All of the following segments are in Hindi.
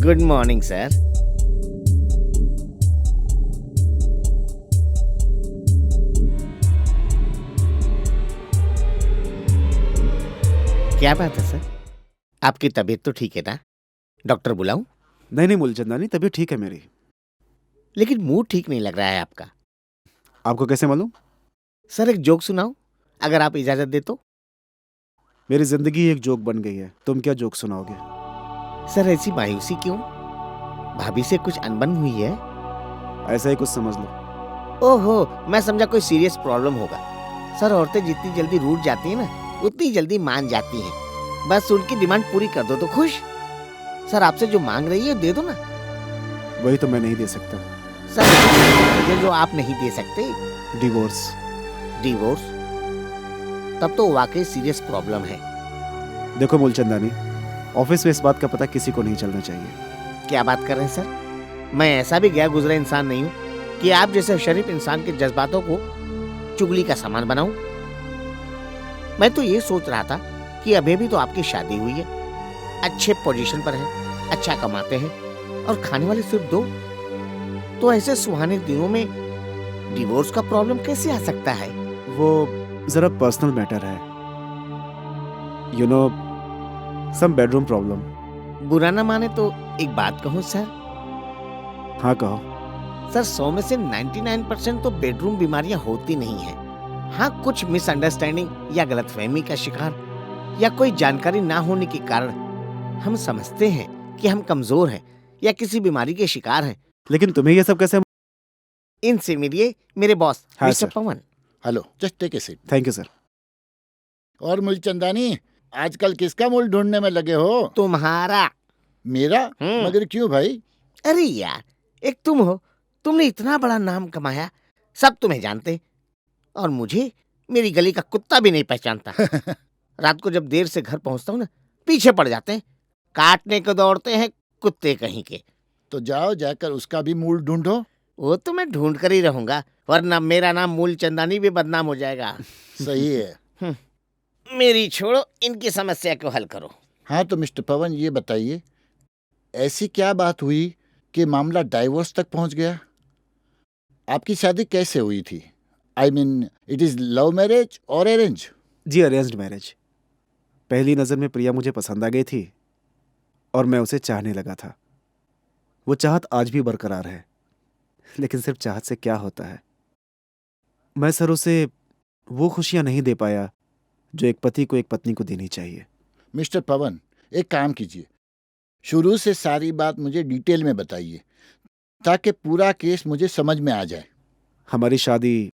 Good morning sir. क्या बात है सर? आपकी तबीयत तो ठीक है ना? डॉक्टर बुलाऊं? नहीं मूलचंदानी, तबीयत ठीक है मेरी। लेकिन मूड ठीक नहीं लग रहा है आपका। आपको कैसे मालूम? सर एक जोक सुनाऊं, अगर आप इजाजत दे तो। मेरी जिंदगी एक जोक बन गई है, तुम क्या जोक सुनाओगे? सर ऐसी मायूसी क्यों? भाभी से कुछ अनबन हुई है? ऐसा ही कुछ समझ लो। ओहो, मैं समझा कोई सीरियस प्रॉब्लम होगा। सर औरतें जितनी जल्दी रूठ जाती हैं ना, उतनी जल्दी मान जाती हैं। बस उनकी डिमांड पूरी कर दो तो खुश। सर आपसे जो मांग रही है दे दो ना। वही तो मैं नहीं दे सकता। सर ये जो आप नहीं दे सकते। डिवोर्स। डिवोर्स? तब तो वाकई सीरियस प्रॉब्लम है। देखो मूलचंदानी, ऑफिस में इस बात का पता किसी को नहीं चलना चाहिए। क्या बात कर रहे हैं सर? मैं ऐसा भी गया गुजरा इंसान नहीं हूँ कि आप जैसे शरीफ इंसान के जज्बातों को चुगली का सामान बनाऊं। मैं तो ये सोच रहा था कि अभी भी तो आपकी शादी हुई है, अच्छे पोजीशन पर है, अच्छा कमाते हैं और खाने वाले सिर्फ दो। तो ऐसे सुहाने दिनों में डिवोर्स का प्रॉब्लम कैसे आ सकता है? वो जरा पर्सनल मैटर है, you know, some bedroom problem. बुरा ना माने तो एक बात कहूँ सर। हाँ कहो। सर 100 में से 99% तो बेडरूम बीमारियां होती नहीं है। हाँ, कुछ मिसअंडरस्टैंडिंग या गलतफहमी का शिकार या कोई जानकारी ना होने के कारण हम समझते हैं कि हम कमजोर हैं या किसी बीमारी के शिकार हैं। लेकिन तुम्हें ये सब कैसे? इनसे मिलिए मेरे बॉस हाँ mister sir. Pawan. Hello, just take a seat. Thank you sir. और मूलचंदानी, आजकल किसका मूल ढूंढने में लगे हो? तुम्हारा। मेरा? मगर क्यों भाई? अरे यार, एक तुम हो, तुमने इतना बड़ा नाम कमाया, सब तुम्हें जानते और मुझे मेरी गली का कुत्ता भी नहीं पहचानता। रात को जब देर से घर पहुंचता हूँ ना, पीछे पड़ जाते हैं, काटने को दौड़ते हैं कुत्ते कहीं के। तो जाओ, जाकर उसका भी मूल ढूंढो। वो तो मैं ढूंढ कर ही रहूंगा, वरना मेरा नाम मूलचंदानी भी बदनाम हो जाएगा। सही है। मेरी छोड़ो, इनकी समस्या को हल करो। हाँ तो मिस्टर पवन, ये बताइए, ऐसी क्या बात हुई कि मामला डाइवोर्स तक पहुंच गया? आपकी शादी कैसे हुई थी? I mean, it is love marriage और अरेंज? जी अरेंज्ड मैरिज। पहली नज़र में प्रिया मुझे पसंद आ गई थी और मैं उसे चाहने लगा था। वो चाहत आज भी बरकरार है, लेकिन सिर्फ चाहत से क्या होता है। मैं सर उसे वो खुशियां नहीं दे पाया जो एक पति को एक पत्नी को देनी चाहिए। मिस्टर पवन, एक काम कीजिए, शुरू से सारी बात मुझे डिटेल में बताइए ताकि पूरा केस मुझे समझ में आ जाए। हमारी शादी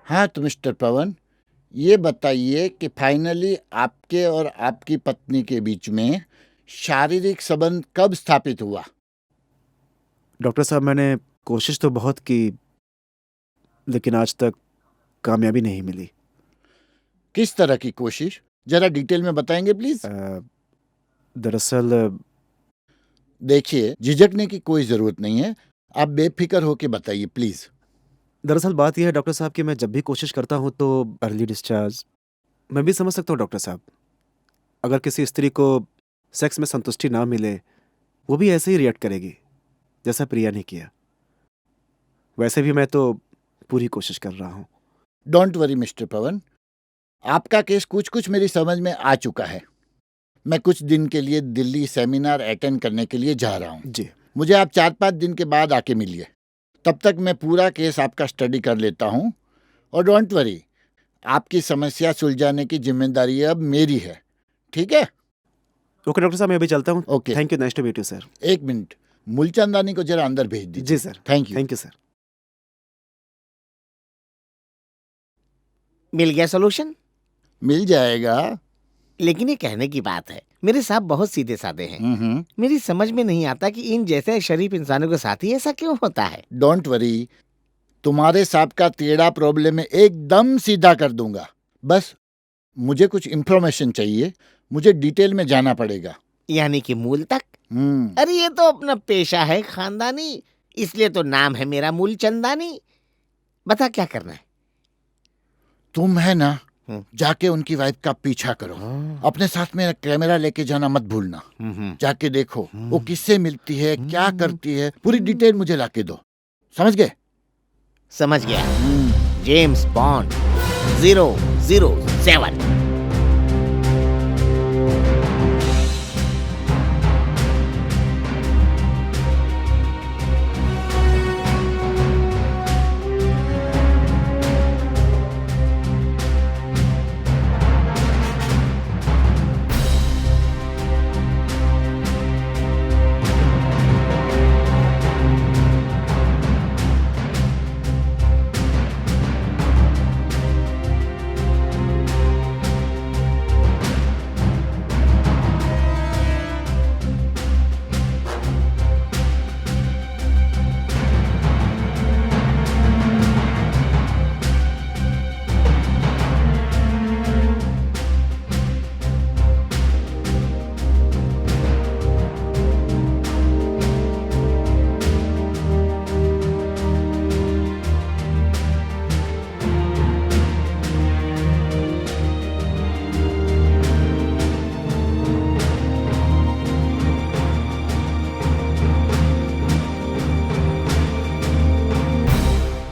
हाँ तो मिस्टर पवन, ये बताइए कि फाइनली आपके और आपकी पत्नी के बीच में शारीरिक संबंध कब स्थापित हुआ? डॉक्टर साहब, मैंने कोशिश तो बहुत की, लेकिन आज तक कामयाबी नहीं मिली। किस तरह की कोशिश, जरा डिटेल में बताएंगे प्लीज। दरअसल देखिए, झिझकने की कोई जरूरत नहीं है, आप बेफिक्र होके बताइए प्लीज। दरअसल बात यह है डॉक्टर साहब कि मैं जब भी कोशिश करता हूँ तो अर्ली डिस्चार्ज। मैं भी समझ सकता हूँ डॉक्टर साहब, अगर किसी स्त्री को सेक्स में संतुष्टि ना मिले, वो भी ऐसे ही रिएक्ट करेगी जैसा प्रिया ने किया। वैसे भी मैं तो पूरी कोशिश कर रहा हूँ। डोंट वरी मिस्टर पवन, आपका केस कुछ कुछ मेरी समझ में आ चुका है। मैं कुछ दिन के लिए दिल्ली सेमिनार अटेंड करने के लिए जा रहा हूँ। जी। मुझे आप 4-5 दिन के बाद आके मिलिए, तब तक मैं पूरा केस आपका स्टडी कर लेता हूँ। और डोंट वरी, आपकी समस्या सुलझाने की जिम्मेदारी अब मेरी है, ठीक है? ओके डॉक्टर साहब, मैं अभी चलता हूँ। Okay. Thank you, nice to meet you sir. एक मिनट, मूलचंदानी को जरा अंदर भेज दीजिए। जी sir. Thank you. Thank you sir. मिल गया सोल्यूशन? मिल जाएगा। लेकिन ये कहने की बात है, मेरे साहब बहुत सीधे साधे हैं। हम्म। मेरी समझ में नहीं आता कि इन जैसे शरीफ इंसानों के साथ ही ऐसा क्यों होता है। डोंट वरी, तुम्हारे सांप का टेढ़ा प्रॉब्लम में एकदम सीधा कर दूंगा। बस मुझे कुछ इंफॉर्मेशन चाहिए, मुझे डिटेल में जाना पड़ेगा। यानी कि मूल तक? अरे ये तो अपना पेशा है खानदानी, इसलिए तो नाम है मेरा मूलचंदानी। बता क्या करना है? तुम है ना, जाके उनकी वाइफ का पीछा करो। अपने साथ में कैमरा लेके जाना मत भूलना। जाके देखो वो किससे मिलती है, क्या करती है, पूरी डिटेल मुझे लाके दो। समझ गए? समझ गया। James bond 007।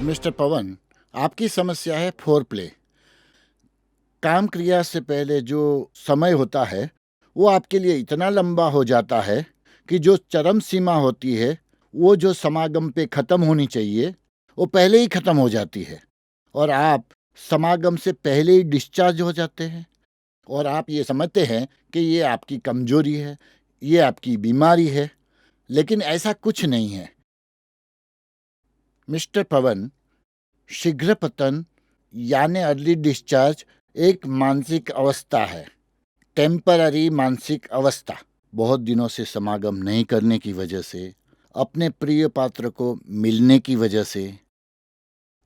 मिस्टर पवन, आपकी समस्या है फोर प्ले। काम क्रिया से पहले जो समय होता है वो आपके लिए इतना लंबा हो जाता है कि जो चरम सीमा होती है, वो जो समागम पे खत्म होनी चाहिए, वो पहले ही खत्म हो जाती है और आप समागम से पहले ही डिस्चार्ज हो जाते हैं। और आप ये समझते हैं कि ये आपकी कमजोरी है, ये आपकी बीमारी है, लेकिन ऐसा कुछ नहीं है। मिस्टर पवन, शीघ्र पतन यानी अर्ली डिस्चार्ज एक मानसिक अवस्था है, टेम्पररी मानसिक अवस्था। बहुत दिनों से समागम नहीं करने की वजह से, अपने प्रिय पात्र को मिलने की वजह से,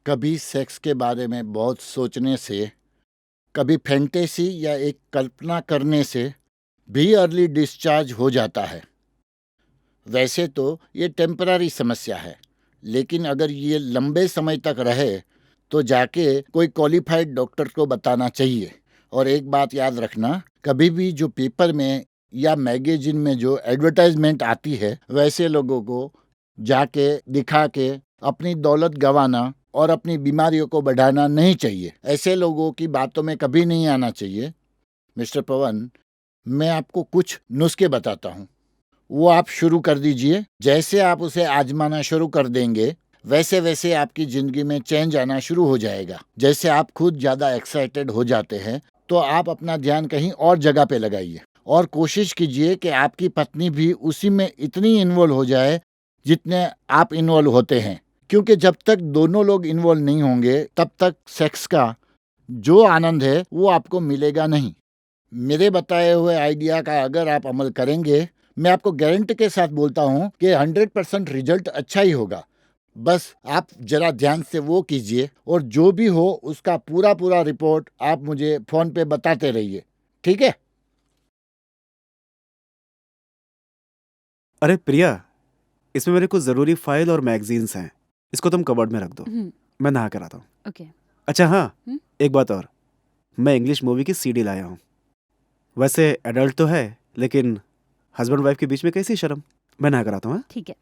कभी सेक्स के बारे में बहुत सोचने से, कभी फैंटेसी या एक कल्पना करने से भी अर्ली डिस्चार्ज हो जाता है। वैसे तो ये टेम्पररी समस्या है, लेकिन अगर ये लंबे समय तक रहे तो जाके कोई क्वालिफाइड डॉक्टर को बताना चाहिए। और एक बात याद रखना, कभी भी जो पेपर में या मैगजीन में जो एडवर्टाइजमेंट आती है, वैसे लोगों को जाके दिखा के अपनी दौलत गंवाना और अपनी बीमारियों को बढ़ाना नहीं चाहिए। ऐसे लोगों की बातों में कभी नहीं आना चाहिए। मिस्टर पवन, मैं आपको कुछ नुस्खे बताता हूँ, वो आप शुरू कर दीजिए। जैसे आप उसे आजमाना शुरू कर देंगे, वैसे वैसे आपकी जिंदगी में चेंज आना शुरू हो जाएगा। जैसे आप खुद ज़्यादा एक्साइटेड हो जाते हैं तो आप अपना ध्यान कहीं और जगह पे लगाइए और कोशिश कीजिए कि आपकी पत्नी भी उसी में इतनी इन्वॉल्व हो जाए जितने आप इन्वॉल्व होते हैं। क्योंकि जब तक दोनों लोग इन्वॉल्व नहीं होंगे तब तक सेक्स का जो आनंद है वो आपको मिलेगा नहीं। मेरे बताए हुए आइडिया का अगर आप अमल करेंगे, मैं आपको गारंटी के साथ बोलता हूं कि 100% रिजल्ट अच्छा ही होगा। बस आप जरा ध्यान से वो कीजिए और जो भी हो उसका पूरा पूरा रिपोर्ट आप मुझे फोन पे बताते रहिए, ठीक है? अरे प्रिया, इसमें मेरे कुछ ज़रूरी फाइल और मैगजीन्स हैं। इसको तुम कबर्ड में रख दो, मैं नहा कर आता हूँ। ओके। अच्छा हाँ, हम्म? एक बात और, मैं इंग्लिश मूवी की सीडी लाया हूँ। वैसे एडल्ट तो है, लेकिन हस्बैंड वाइफ के बीच में कैसी शर्म। मैं नहा कर आता हूँ। हाँ? ठीक है।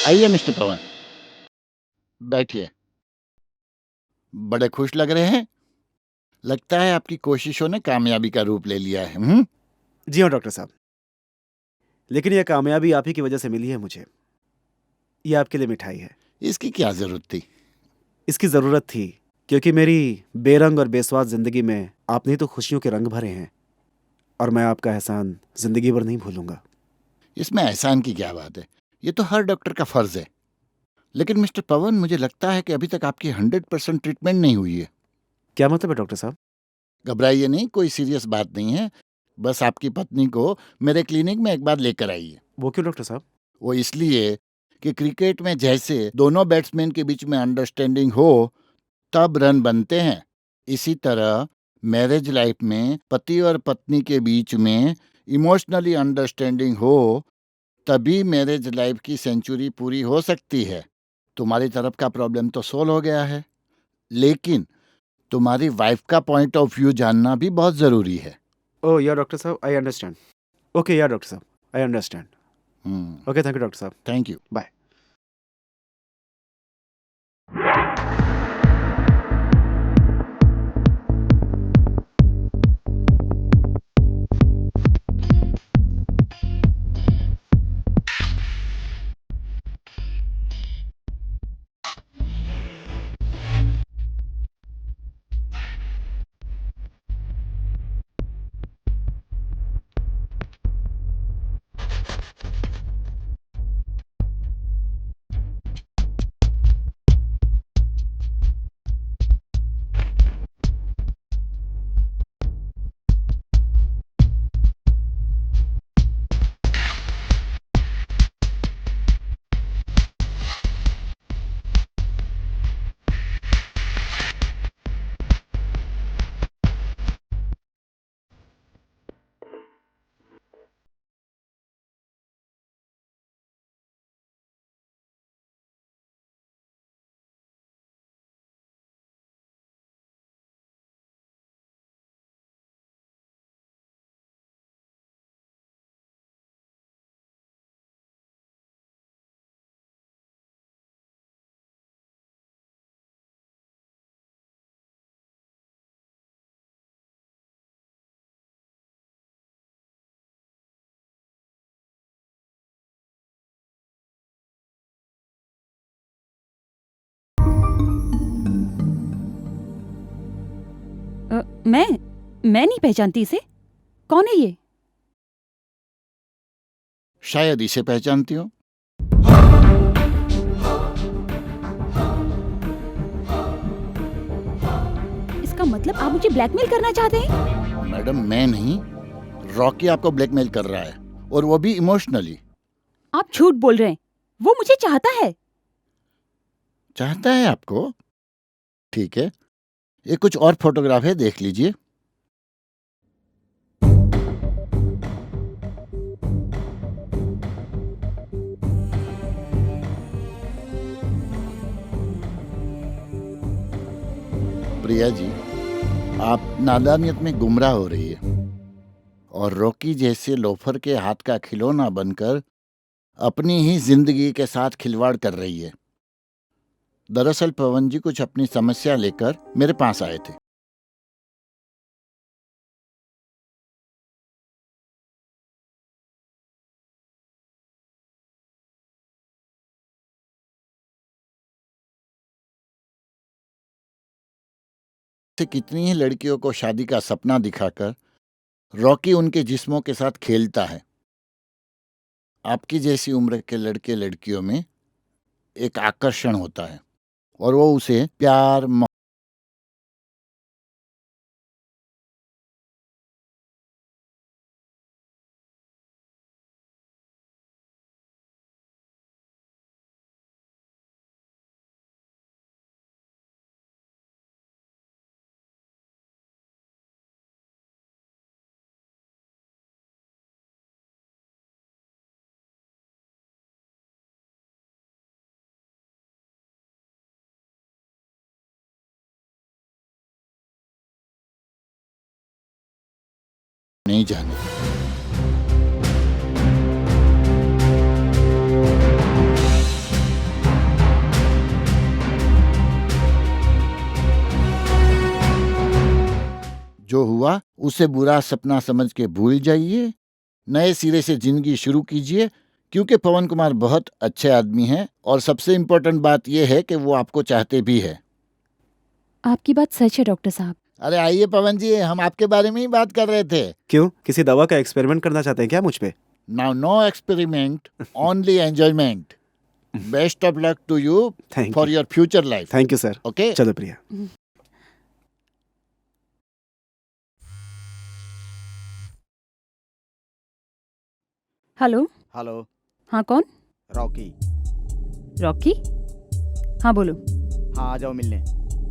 आइए मिस्टर पवन, बैठिए। बड़े खुश लग रहे हैं। लगता है आपकी कोशिशों ने कामयाबी का रूप ले लिया है। जी हाँ डॉक्टर साहब, लेकिन यह कामयाबी आप ही की वजह से मिली है मुझे। ये आपके लिए मिठाई है। इसकी क्या जरूरत थी? इसकी ज़रूरत थी क्योंकि मेरी बेरंग और बेस्वाद ज़िंदगी में आपने ही तो खुशियों के रंग भरे हैं, और मैं आपका एहसान ज़िंदगी भर नहीं भूलूंगा। इसमें एहसान की क्या बात है, ये तो हर डॉक्टर का फर्ज है। लेकिन मिस्टर पवन, मुझे लगता है कि अभी तक आपकी 100% ट्रीटमेंट नहीं हुई है। क्या मतलब है डॉक्टर साहब? घबराइए नहीं, कोई सीरियस बात नहीं है। बस आपकी पत्नी को मेरे क्लिनिक में एक बार लेकर आइए। वो क्यों डॉक्टर साहब? वो इसलिए कि क्रिकेट में जैसे दोनों बैट्समैन के बीच में अंडरस्टैंडिंग हो तब रन बनते हैं, इसी तरह मैरिज लाइफ में पति और पत्नी के बीच में इमोशनली अंडरस्टैंडिंग हो तभी मैरिज लाइफ की सेंचुरी पूरी हो सकती है। तुम्हारी तरफ का प्रॉब्लम तो सोल्व हो गया है, लेकिन तुम्हारी वाइफ का पॉइंट ऑफ व्यू जानना भी बहुत जरूरी है। ओह या डॉक्टर साहब, I understand. Okay yeah doctor साहब, I understand. Okay, thank you doctor साहब। Thank you. बाय। मैं नहीं पहचानती इसे। कौन है ये? शायद इसे पहचानती हो। इसका मतलब आप मुझे ब्लैकमेल करना चाहते हैं? मैडम, मैं नहीं, रॉकी आपको ब्लैकमेल कर रहा है, और वो भी इमोशनली। आप झूठ बोल रहे हैं। वो मुझे चाहता है। चाहता है आपको? ठीक है, ये कुछ और फोटोग्राफ है, देख लीजिए। प्रिया जी, आप नादानियत में गुमराह हो रही है और रॉकी जैसे लोफर के हाथ का खिलौना बनकर अपनी ही जिंदगी के साथ खिलवाड़ कर रही है। दरअसल पवन जी कुछ अपनी समस्या लेकर मेरे पास आए थे। से कितनी ही लड़कियों को शादी का सपना दिखाकर रॉकी उनके जिस्मों के साथ खेलता है। आपकी जैसी उम्र के लड़के लड़कियों में एक आकर्षण होता है और वो उसे प्यार नहीं जाने। जो हुआ उसे बुरा सपना समझ के भूल जाइए, नए सिरे से जिंदगी शुरू कीजिए, क्योंकि पवन कुमार बहुत अच्छे आदमी हैं और सबसे इम्पोर्टेंट बात यह है कि वो आपको चाहते भी है। आपकी बात सच है डॉक्टर साहब। अरे आइए पवन जी, हम आपके बारे में ही बात कर रहे थे। क्यों, किसी दवा का एक्सपेरिमेंट करना चाहते हैं क्या मुझ पे? Now no experiment, only enjoyment. Best of luck to you thank for you. Your future life. Thank you sir. Okay, चलो प्रिया। हेलो। हेलो, हाँ, कौन? रॉकी। रॉकी? हाँ बोलो। हाँ, आ जाओ मिलने।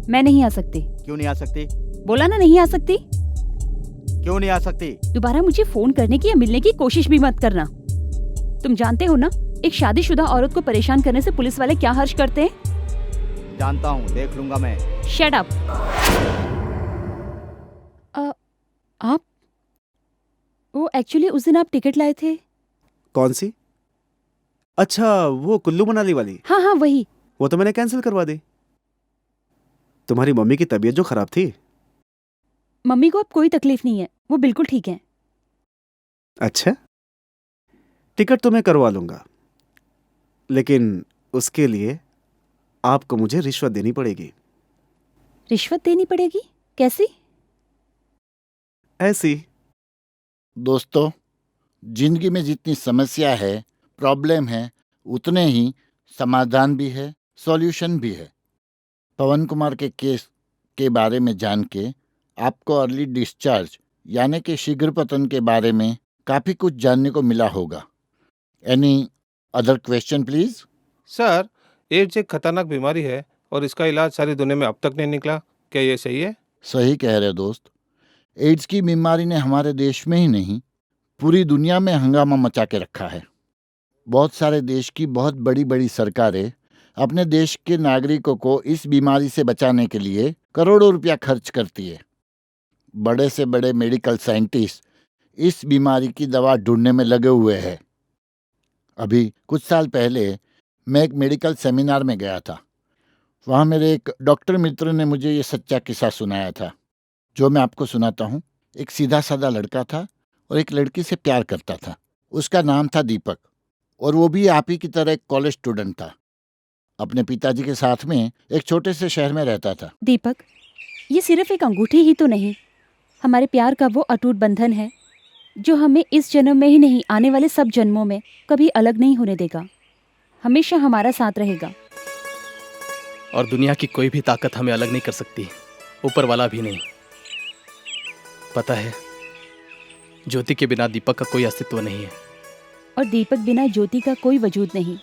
मैं नहीं आ सकती। क्यों नहीं आ सकती? बोला ना नहीं आ सकती। क्यों नहीं आ सकती? दोबारा मुझे फोन करने की या मिलने की कोशिश भी मत करना। तुम जानते हो ना, एक शादीशुदा औरत को परेशान करने से पुलिस वाले क्या हर्ष करते हैं? जानता हूँ, देख लूंगा मैं। Shut up. आप? वो एक्चुअली उस दिन आप टिकट लाए थे। कौन सी? अच्छा, वो कुल्लू मनाली वाली। हाँ हाँ वही। वो तो मैंने कैंसिल करवा दी। तुम्हारी मम्मी की तबीयत जो खराब थी। मम्मी को अब कोई तकलीफ नहीं है, वो बिल्कुल ठीक है। अच्छा, टिकट तो मैं करवा लूंगा, लेकिन उसके लिए आपको मुझे रिश्वत देनी पड़ेगी। रिश्वत देनी पड़ेगी? कैसी? ऐसी। दोस्तों, जिंदगी में जितनी समस्या है, प्रॉब्लम है, उतने ही समाधान भी है, सॉल्यूशन भी है। पवन कुमार के केस के बारे में जान के आपको अर्ली डिस्चार्ज यानी कि शीघ्र पतन के बारे में काफ़ी कुछ जानने को मिला होगा। Any other question please? Sir, AIDS एक खतरनाक बीमारी है और इसका इलाज सारी दुनिया में अब तक नहीं निकला। क्या ये सही है? सही कह रहे दोस्त। एड्स की बीमारी ने हमारे देश में ही नहीं, पूरी दुनिया में हंगामा मचा के रखा है। बहुत सारे देश की बहुत बड़ी बड़ी सरकारें अपने देश के नागरिकों को इस बीमारी से बचाने के लिए करोड़ों रुपया खर्च करती है। बड़े से बड़े मेडिकल साइंटिस्ट इस बीमारी की दवा ढूंढने में लगे हुए हैं। अभी कुछ साल पहले मैं एक मेडिकल सेमिनार में गया था। वहाँ मेरे एक डॉक्टर मित्र ने मुझे ये सच्चा किस्सा सुनाया था, जो मैं आपको सुनाता हूँ। एक सीधा साधा लड़का था और एक लड़की से प्यार करता था। उसका नाम था दीपक और वो भी आप ही की तरह एक कॉलेज स्टूडेंट था। अपने पिताजी के साथ में एक छोटे से शहर में रहता था। दीपक, ये सिर्फ एक अंगूठी ही तो नहीं, हमारे प्यार का वो अटूट बंधन है जो हमें इस जन्म में ही नहीं, आने वाले सब जन्मों में कभी अलग नहीं होने देगा, हमेशा हमारा साथ रहेगा। और दुनिया की कोई भी ताकत हमें अलग नहीं कर सकती, ऊपर वाला भी नहीं। पता है, ज्योति के बिना दीपक का कोई अस्तित्व नहीं है, और दीपक बिना ज्योति का कोई वजूद नहीं।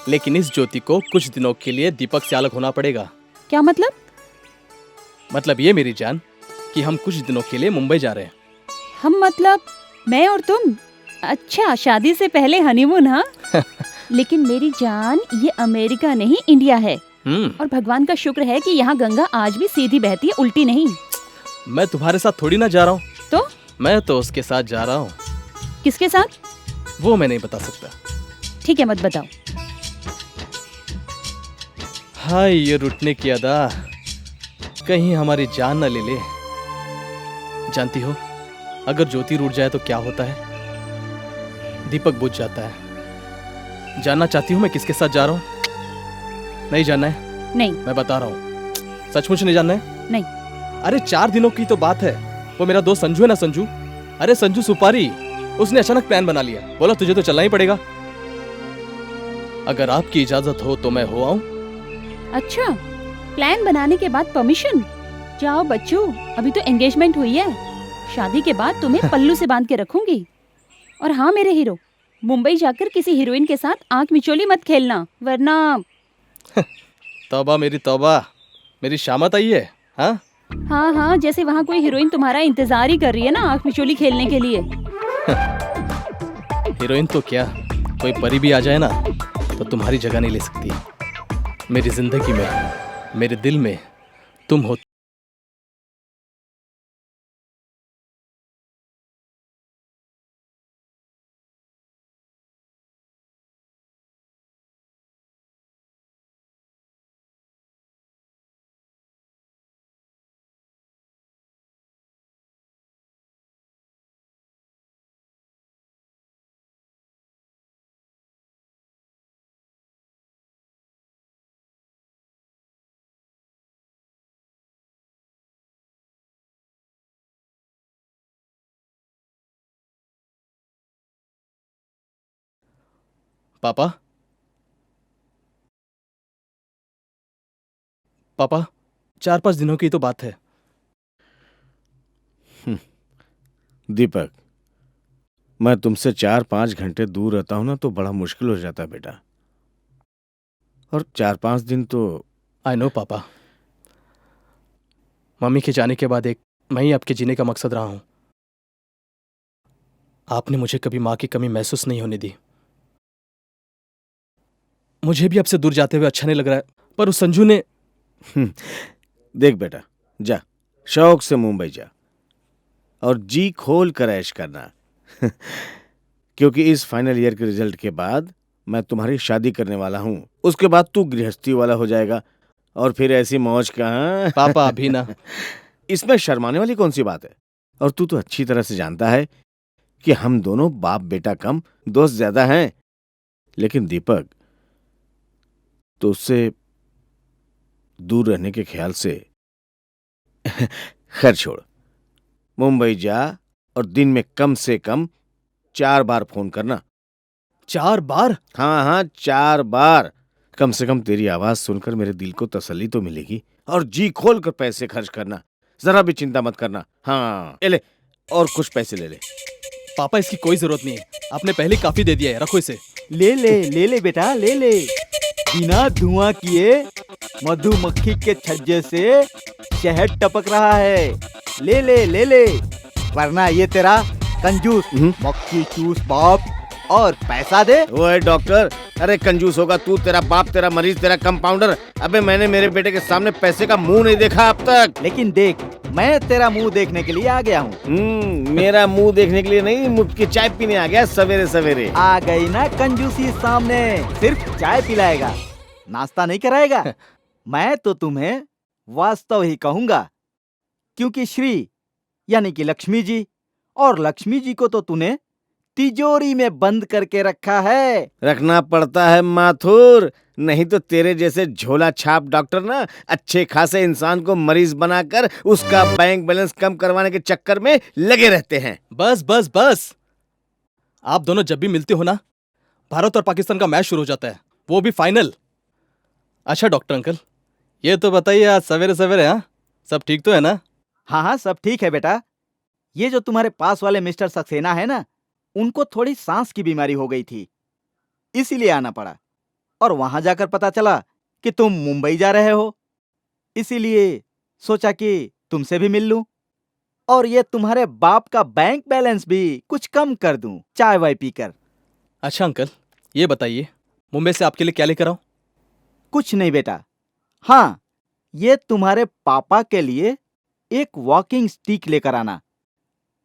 लेकिन इस ज्योति को कुछ दिनों के लिए दीपक से अलग होना पड़ेगा। क्या मतलब? मतलब ये मेरी जान कि हम कुछ दिनों के लिए मुंबई जा रहे हैं। हम मतलब मैं और तुम? अच्छा, शादी से पहले हनीमून? हाँ। लेकिन मेरी जान, ये अमेरिका नहीं इंडिया है। और भगवान का शुक्र है कि यहाँ गंगा आज भी सीधी बहती है, उल्टी नहीं। मैं तुम्हारे साथ थोड़ी ना जा रहा हूँ। तो मैं तो उसके साथ जा रहा हूँ। किसके साथ? वो मैं नहीं बता सकता। ठीक है, मत बताओ। हाय ये रुटने की अदा, कहीं हमारी जान न ले ले। जानती हो, अगर ज्योति रूठ जाए तो क्या होता है? दीपक बुझ जाता है। जानना चाहती हूँ मैं किसके साथ जा रहा हूँ? नहीं जानना है? नहीं। मैं बता रहा हूँ, सचमुच नहीं जानना है? नहीं। अरे 4 दिनों की तो बात है। वो मेरा दोस्त संजू है ना, संजू, अरे संजू सुपारी, उसने अचानक प्लान बना लिया। बोला तुझे तो चलना ही पड़ेगा। अगर आपकी इजाजत हो तो मैं हो आऊं। अच्छा, प्लान बनाने के बाद परमिशन? जाओ बच्चों, अभी तो एंगेजमेंट हुई है। शादी के बाद तुम्हें पल्लू से बांध के रखूंगी। और हाँ मेरे हीरो, मुंबई जाकर किसी हीरोइन के साथ आंख मिचोली मत खेलना, वरना। तौबा मेरी तौबा, मेरी शामत आई है। हाँ हाँ हाँ, जैसे वहाँ कोई हीरोइन तुम्हारा इंतजार ही कर रही है ना आंख मिचोली खेलने के लिए। हीरोइन तो क्या, कोई परी भी आ जाए ना तो तुम्हारी जगह नहीं ले सकती। मेरी जिंदगी में, मेरे दिल में तुम हो। पापा, पापा, 4-5 दिनों की तो बात है। दीपक, मैं तुमसे 4-5 घंटे दूर रहता हूं ना तो बड़ा मुश्किल हो जाता है बेटा। और 4-5 दिन तो। आई नो पापा, मम्मी के जाने के बाद एक मैं ही आपके जीने का मकसद रहा हूं। आपने मुझे कभी माँ की कमी महसूस नहीं होने दी। मुझे भी आपसे दूर जाते हुए अच्छा नहीं लग रहा है, पर उस संजू ने। देख बेटा, जा शौक से मुंबई जा और जी खोल कर ऐश करना। क्योंकि इस फाइनल ईयर के रिजल्ट के बाद मैं तुम्हारी शादी करने वाला हूं। उसके बाद तू गृहस्थी वाला हो जाएगा और फिर ऐसी मौज कहाँ। पापा अभी ना। इसमें शर्माने वाली कौन सी बात है? और तू तो अच्छी तरह से जानता है कि हम दोनों बाप बेटा कम, दोस्त ज्यादा हैं। लेकिन दीपक, तो उससे दूर रहने के ख्याल से खैर छोड़, मुंबई जा और दिन में कम से कम 4 बार फोन करना। 4 बार? हाँ हाँ, 4 बार। कम से कम तेरी आवाज सुनकर मेरे दिल को तसल्ली तो मिलेगी। और जी खोल कर पैसे खर्च करना, जरा भी चिंता मत करना। हाँ ले, और कुछ पैसे ले ले। पापा इसकी कोई जरूरत नहीं है, आपने पहले काफी दे दिया है, रखो इसे। ले ले ले ले बेटा, ले ले। बिना धुआं किए मधुमक्खी के छज्जे से शहद टपक रहा है। ले ले ले ले, वरना ये तेरा कंजूस मक्खी चूस बाप और पैसा दे। ओए डॉक्टर, अरे कंजूस होगा तू, तेरा बाप, तेरा मरीज, तेरा कंपाउंडर। अबे मैंने मेरे बेटे के सामने पैसे का मुंह नहीं देखा अब तक। लेकिन देख, मैं तेरा मुंह देखने के लिए आ गया हूँ। मेरा मुंह देखने के लिए नहीं, मुफ्त की चाय पीने आ गया सवेरे सवेरे। आ गई ना कंजूसी सामने। सिर्फ चाय पिलाएगा, नाश्ता नहीं कराएगा। मैं तो तुम्हें वास्तव ही कहूंगा, क्योंकि श्री यानी कि लक्ष्मी जी, और लक्ष्मी जी को तो तूने तिजोरी में बंद करके रखा है। रखना पड़ता है माथुर, नहीं तो तेरे जैसे झोला छाप डॉक्टर ना अच्छे खासे इंसान को मरीज बनाकर उसका बैंक बैलेंस कम करवाने के चक्कर में लगे रहते हैं। बस बस बस, आप दोनों जब भी मिलते हो ना, भारत और पाकिस्तान का मैच शुरू हो जाता है, वो भी फाइनल। अच्छा डॉक्टर अंकल, ये तो बताइए आज सवेरे सवेरे, हाँ सब ठीक तो है ना? हाँ हाँ, सब ठीक है बेटा। ये जो तुम्हारे पास वाले मिस्टर सक्सेना है ना, उनको थोड़ी सांस की बीमारी हो गई थी, इसीलिए आना पड़ा। और वहां जाकर पता चला कि तुम मुंबई जा रहे हो, इसीलिए सोचा कि तुमसे भी मिल लूं और ये तुम्हारे बाप का बैंक बैलेंस भी कुछ कम कर दूं, चाय वाय पीकर। अच्छा अंकल, ये बताइए मुंबई से आपके लिए क्या लेकर आऊं? कुछ नहीं बेटा, हाँ ये तुम्हारे पापा के लिए एक वॉकिंग स्टिक लेकर आना।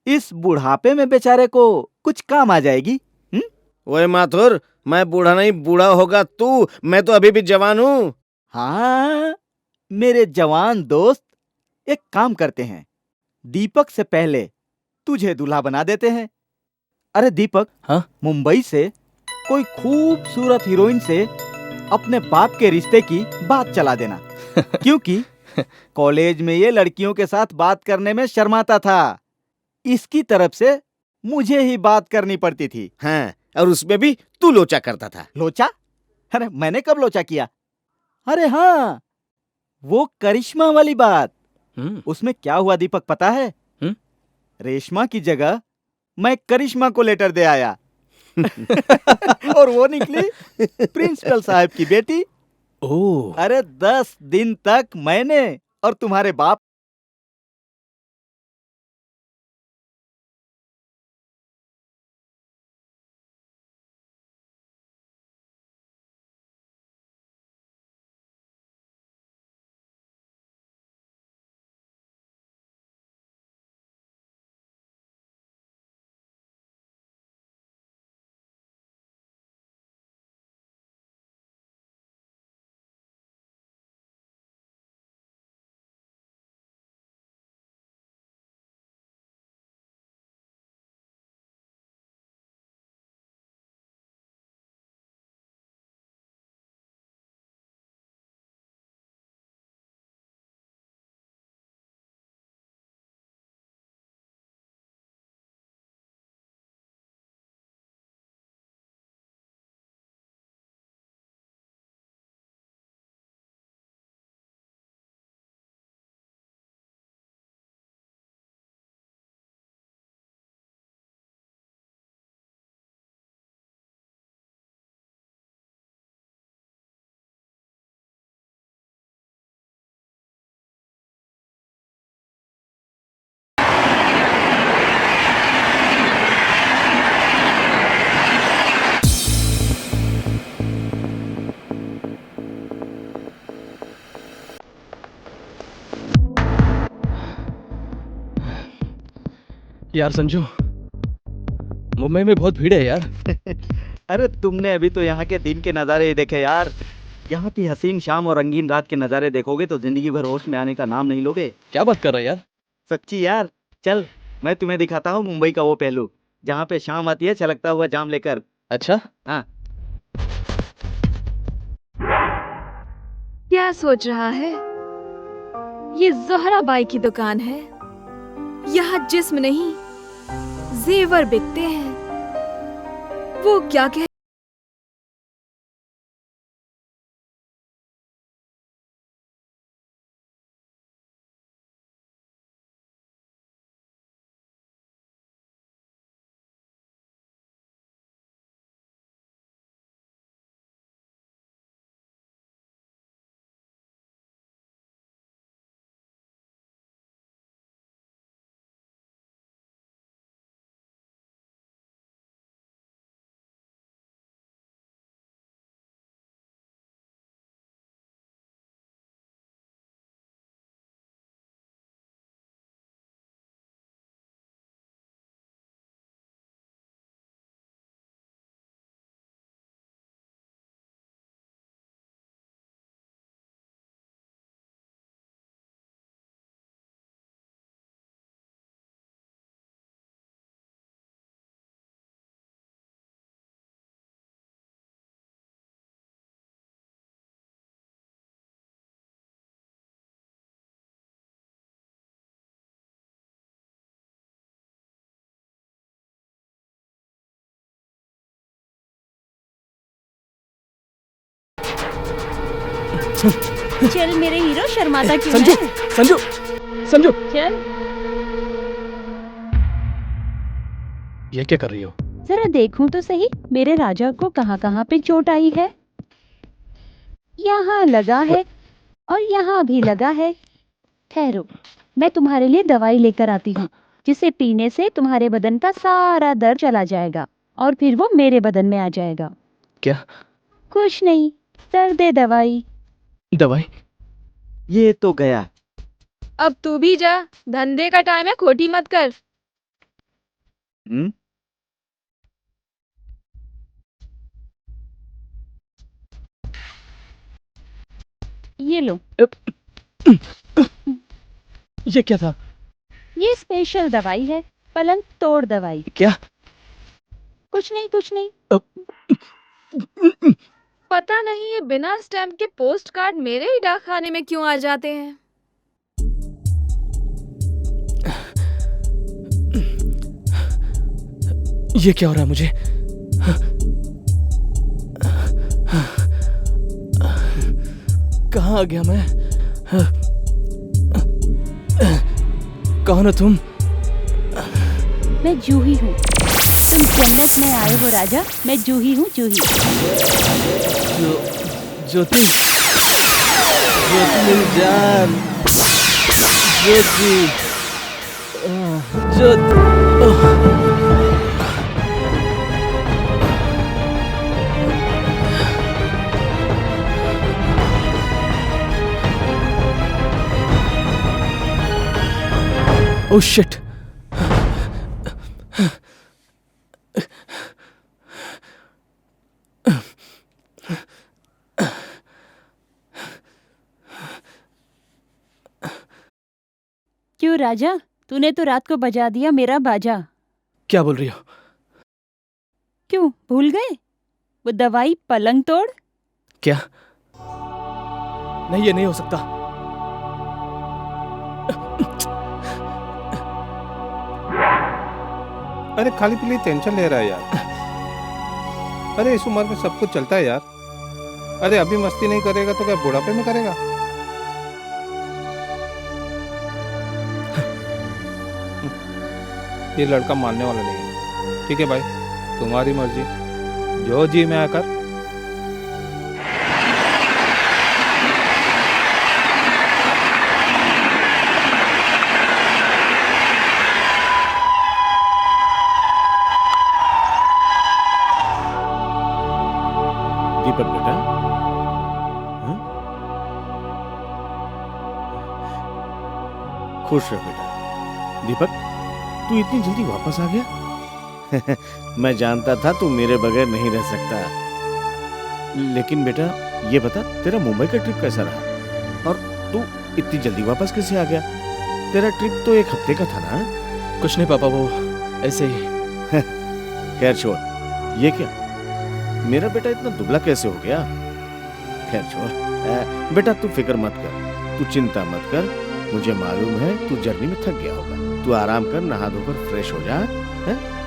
इस बुढ़ापे में बेचारे को कुछ काम आ जाएगी। ओए माथुर, मैं बूढ़ा नहीं, बूढ़ा होगा तू। मैं तो अभी भी जवान हूँ। हाँ मेरे जवान दोस्त, एक काम करते हैं, दीपक से पहले तुझे दूल्हा बना देते हैं। अरे दीपक, हाँ? मुंबई से कोई खूबसूरत हीरोइन से अपने बाप के रिश्ते की बात चला देना। क्योंकि कॉलेज में ये लड़कियों के साथ बात करने में शर्माता था। इसकी तरफ से मुझे ही बात करनी पड़ती थी। हाँ, और उसमें भी तू लोचा करता था। लोचा? अरे मैंने कब लोचा किया? अरे हाँ, वो करिश्मा वाली बात। उसमें क्या हुआ दीपक पता है? रेशमा की जगह मैं करिश्मा को लेटर दे आया। और वो निकली प्रिंसिपल साहब की बेटी। ओह, अरे 10 दिन तक मैंने और तुम्हारे बाप यार संजू, मुंबई में बहुत भीड़ है यार। अरे तुमने अभी तो यहाँ के दिन के नज़ारे ही देखे यार। यहाँ की हसीन शाम और रंगीन रात के नज़ारे देखोगे तो जिंदगी भर होश में आने का नाम नहीं लोगे। क्या बात कर रहा है यार? सच्ची यार, चल मैं तुम्हें दिखाता हूँ मुंबई का वो पहलू, जहाँ पे शाम आती है छलकता हुआ जाम लेकर। अच्छा, हाँ। क्या सोच रहा है? ये ज़हरा बाई की दुकान है। यहाँ जिस्म नहीं, जेवर बिकते हैं। वो क्या कह चल मेरे हीरो, शर्माता क्यों संजू, है? संजू, संजू, चल ये क्या कर रही हो? जरा देखूं तो सही मेरे राजा को कहाँ कहाँ पे चोट आई है। यहाँ लगा है और यहाँ भी लगा है। ठहरो, मैं तुम्हारे लिए दवाई लेकर आती हूँ, जिसे पीने से तुम्हारे बदन का सारा दर्द चला जाएगा और फिर वो मेरे बदन में आ जाएगा। क्या कुछ नहीं, दर्द है दवाई। दवाई? ये तो गया। अब तू भी जा, धंधे का टाइम है, खोटी मत कर। हम्म? ये लो। ये क्या था? ये स्पेशल दवाई है, पलंग तोड़ दवाई। क्या? कुछ नहीं कुछ नहीं। पता नहीं ये बिना स्टैम्प के पोस्ट कार्ड मेरे ही डाक खाने में क्यों आ जाते हैं। ये क्या हो रहा है मुझे? कहाँ आ गया मैं? कौन हो तुम? मैं जूही हूँ। तुम जन्नत में आए हो राजा, मैं जूही हूँ जूही। ज्योति, ज्योति मेरी जान, ज्योति, ज्योति। Oh shit. क्यों राजा, तूने तो रात को बजा दिया मेरा बाजा। क्या बोल रही हो? क्यों भूल गए वो दवाई पलंग तोड़? क्या? नहीं, ये नहीं हो सकता। अरे खाली पीली टेंशन ले रहा है यार। अरे इस उम्र में सब कुछ चलता है यार। अरे अभी मस्ती नहीं करेगा तो क्या बुढ़ापे में करेगा? ये लड़का मानने वाला नहीं है। ठीक है भाई, तुम्हारी मर्जी, जो जी में आकर। दीपक बेटा, हाँ? खुश रह बेटा। दीपक, तू इतनी जल्दी वापस आ गया? मैं जानता था तू मेरे बगैर नहीं रह सकता। लेकिन बेटा ये बता, तेरा मुंबई का ट्रिप कैसा रहा? और तू इतनी जल्दी वापस कैसे आ गया? तेरा ट्रिप तो एक हफ्ते का था ना? कुछ नहीं पापा, वो ऐसे ही। खैर छोड़, ये क्या, मेरा बेटा इतना दुबला कैसे हो गया? खैर छोड़ बेटा, तू फिक्र मत कर, तू चिंता मत कर। मुझे मालूम है तू जर्नी में थक गया होगा। तू आराम कर, नहा धोकर फ्रेश हो जा।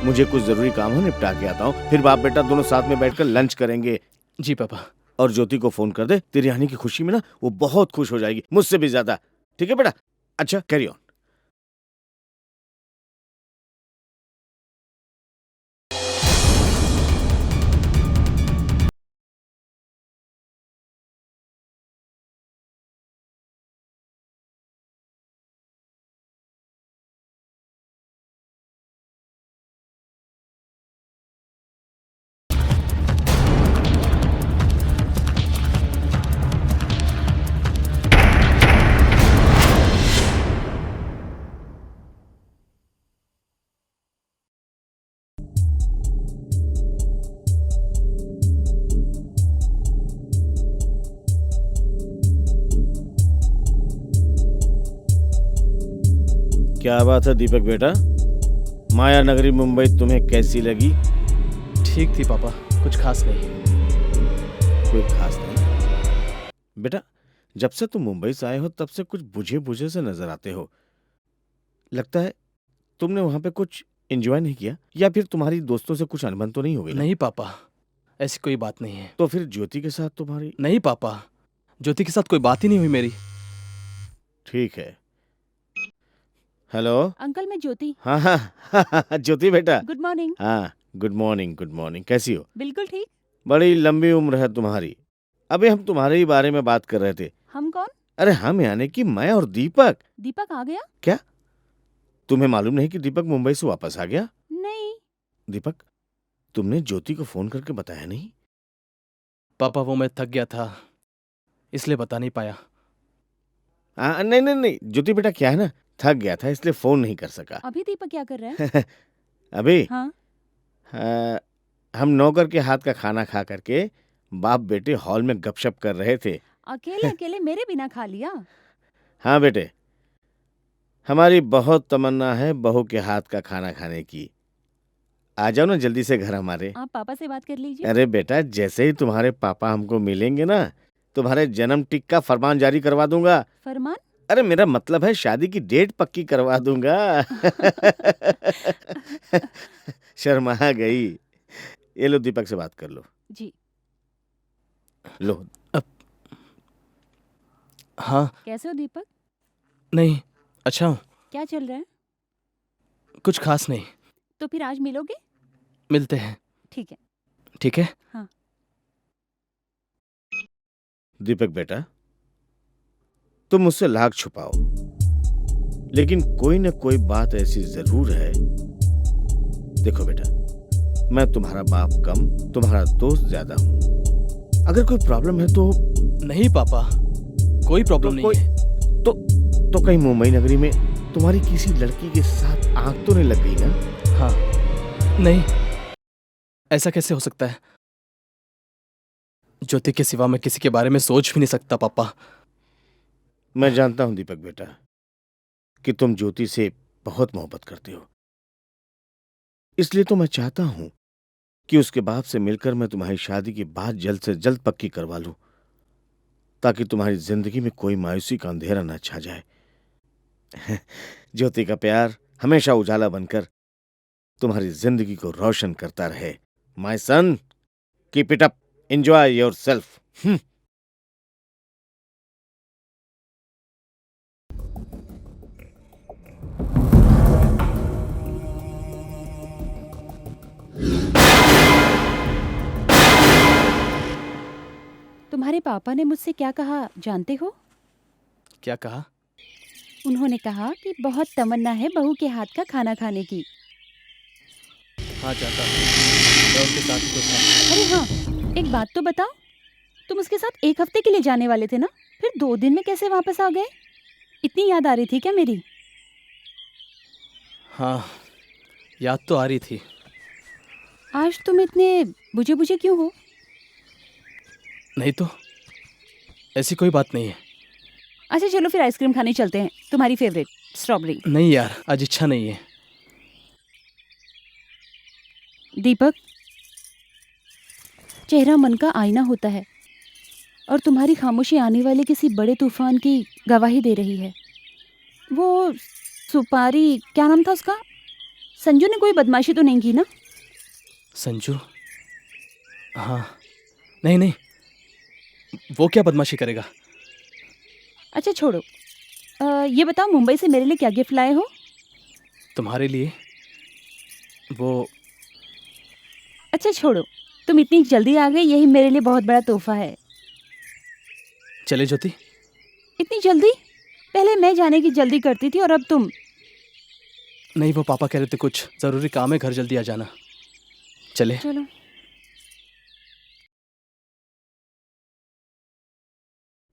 मुझे कुछ जरूरी काम है, निपटा के आता हूँ। फिर बाप बेटा दोनों साथ में बैठकर लंच करेंगे। जी पापा। और ज्योति को फोन कर दे, तेरी आने की खुशी में ना वो बहुत खुश हो जाएगी, मुझसे भी ज्यादा। ठीक है बेटा? अच्छा, कैरी ऑन। क्या बात है दीपक बेटा, माया नगरी मुंबई तुम्हें कैसी लगी? ठीक थी पापा, कुछ खास नहीं। कोई खास नहीं बेटा, जब से तुम मुंबई से आए हो तब से कुछ बुझे बुझे से नजर आते हो। लगता है तुमने वहां पे कुछ एंजॉय नहीं किया, या फिर तुम्हारी दोस्तों से कुछ अनबन तो नहीं हो गई ना? नहीं पापा, ऐसी कोई बात नहीं है। तो फिर ज्योति के साथ तुम्हारी? नहीं पापा, ज्योति के साथ कोई बात ही नहीं हुई मेरी। ठीक है। हेलो अंकल, मैं ज्योति। हाँ हाँ ज्योति बेटा। Good morning. हाँ गुड मॉर्निंग, गुड मॉर्निंग। कैसी हो? बिल्कुल ठीक। बड़ी लंबी उम्र है तुम्हारी। अभी हम तुम्हारे ही बारे में बात कर रहे थे। हम कौन? अरे हम यानी कि मैं और दीपक। दीपक आ गया? क्या तुम्हें मालूम नहीं कि दीपक मुंबई से वापस आ गया? नहीं। दीपक, तुमने ज्योति को फोन करके बताया नहीं? पापा वो मैं थक गया था, इसलिए बता नहीं पाया। नहीं नहीं नहीं ज्योति बेटा, क्या है ना, थक गया था इसलिए फोन नहीं कर सका। अभी दीपक क्या कर रहा है? अभी हाँ। हम नौकर के हाथ का खाना खा करके बाप बेटे हॉल में गपशप कर रहे थे। अकेले अकेले मेरे बिना खा लिया? हाँ बेटे, हमारी बहुत तमन्ना है बहू के हाथ का खाना खाने की। आ जाओ ना जल्दी से घर हमारे। आप पापा से बात कर लीजिए। अरे बेटा, जैसे ही तुम्हारे पापा हमको मिलेंगे ना, तुम्हारे जन्म टिक का फरमान जारी करवा दूंगा। फरमान? अरे मेरा मतलब है शादी की डेट पक्की करवा दूंगा। शर्मा गई। ये लो, दीपक से बात कर लो। जी। लो। हाँ। कैसे हो दीपक? नहीं, अच्छा हूँ। क्या चल रहा है? कुछ खास नहीं। तो फिर आज मिलोगे? मिलते हैं। ठीक है। ठीक है। हाँ। दीपक बेटा, तुम मुझसे लाख छुपाओ, लेकिन कोई न कोई बात ऐसी जरूर है। देखो बेटा, मैं तुम्हारा बाप कम, तुम्हारा दोस्त ज्यादा हूं। अगर कोई प्रॉब्लम है तो। नहीं पापा, कोई प्रॉब्लम नहीं है। तो कहीं मुंबई नगरी में तुम्हारी किसी लड़की के साथ आंख तो नहीं लग गई ना? हाँ। नहीं, ऐसा कैसे हो सकता है? ज्योति के सिवा मैं किसी के बारे में सोच भी नहीं सकता पापा। मैं जानता हूं दीपक बेटा कि तुम ज्योति से बहुत मोहब्बत करते हो, इसलिए तो मैं चाहता हूं कि उसके बाप से मिलकर मैं तुम्हारी शादी की बात जल्द से जल्द पक्की करवा लूं, ताकि तुम्हारी जिंदगी में कोई मायूसी का अंधेरा न छा जाए। ज्योति का प्यार हमेशा उजाला बनकर तुम्हारी जिंदगी को रोशन करता रहे। My son, keep it up, enjoy yourself. तुम्हारे पापा ने मुझसे क्या कहा जानते हो? क्या कहा? उन्होंने कहा कि बहुत तमन्ना है बहू के हाथ का खाना खाने की। हाँ, जाता हूँ। मैं उनके साथ ही तो था। अरे हाँ, एक बात तो बताओ, तुम उसके साथ 1 हफ्ते के लिए जाने वाले थे ना, फिर 2 दिन में कैसे वापस आ गए? इतनी याद आ रही थी क्या मेरी? हाँ, याद तो आ रही थी। आज तुम इतने बुझे बुझे क्यों हो? नहीं तो, ऐसी कोई बात नहीं है। अच्छा चलो फिर आइसक्रीम खाने चलते हैं, तुम्हारी फेवरेट स्ट्रॉबेरी। नहीं यार, आज इच्छा नहीं है। दीपक, चेहरा मन का आईना होता है और तुम्हारी खामोशी आने वाले किसी बड़े तूफान की गवाही दे रही है। वो सुपारी, क्या नाम था उसका? संजू ने कोई बदमाशी तो नहीं की ना? संजू? हाँ। नहीं नहीं, वो क्या बदमाशी करेगा? अच्छा छोड़ो, ये बताओ मुंबई से मेरे लिए क्या गिफ्ट लाए हो? तुम्हारे लिए वो। अच्छा छोड़ो, तुम इतनी जल्दी आ गए, यही मेरे लिए बहुत बड़ा तोहफा है। चले ज्योति? इतनी जल्दी? पहले मैं जाने की जल्दी करती थी और अब तुम। नहीं, वो पापा कह रहे थे कुछ जरूरी काम है, घर जल्दी आ जाना। चले? चलो।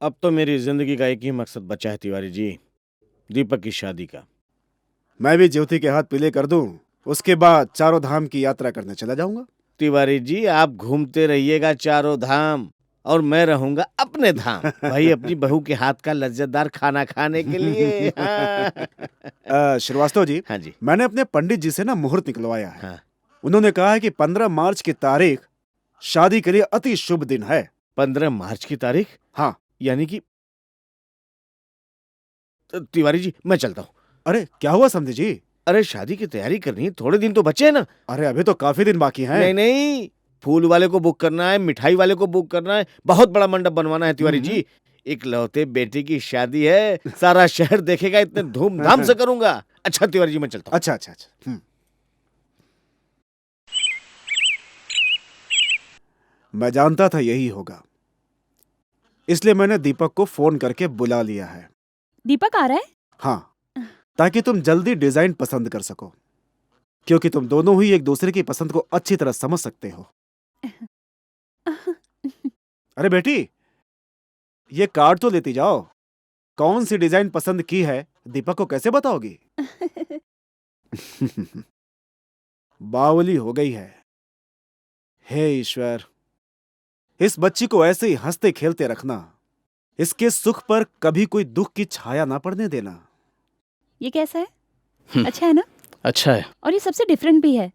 अब तो मेरी जिंदगी का एक ही मकसद बचा है तिवारी जी, दीपक की शादी का। मैं भी ज्योति के हाथ पीले कर दूं, उसके बाद चारों धाम की यात्रा करने चला जाऊंगा। तिवारी जी, आप घूमते रहिएगा चारों धाम और मैं रहूंगा अपने धाम, भाई अपनी बहू के हाथ का लज्जतदार खाना खाने के लिए। हाँ। श्रीवास्तव जी, हाँ जी। मैंने अपने पंडित जी से ना मुहूर्त निकलवाया है। हाँ। उन्होंने कहा है कि 15 मार्च की तारीख शादी के लिए अति शुभ दिन है। 15 मार्च की तारीख? हाँ। यानी कि तिवारी जी, मैं चलता हूँ। अरे क्या हुआ समझे जी? अरे शादी की तैयारी करनी है, थोड़े दिन तो बचे हैं ना। अरे अभी तो काफी दिन बाकी हैं। नहीं नहीं, फूल वाले को बुक करना है, मिठाई वाले को बुक करना है, बहुत बड़ा मंडप बनवाना है तिवारी जी। इकलौते बेटे की शादी है, सारा शहर देखेगा, इतने धूमधाम से करूंगा। अच्छा तिवारी जी, मैं चलता हूँ। अच्छा अच्छा अच्छा। मैं जानता था यही होगा, इसलिए मैंने दीपक को फोन करके बुला लिया है। दीपक आ रहा है? हाँ, ताकि तुम जल्दी डिजाइन पसंद कर सको, क्योंकि तुम दोनों ही एक दूसरे की पसंद को अच्छी तरह समझ सकते हो। अरे बेटी, ये कार्ड तो लेती जाओ। कौन सी डिजाइन पसंद की है दीपक को कैसे बताओगी? बावली हो गई है। हे ईश्वर, इस बच्ची को ऐसे ही हंसते खेलते रखना, इसके सुख पर कभी कोई दुख की छाया ना पड़ने देना। ये कैसा है? अच्छा है ना? अच्छा है। और ये सबसे डिफरेंट भी है।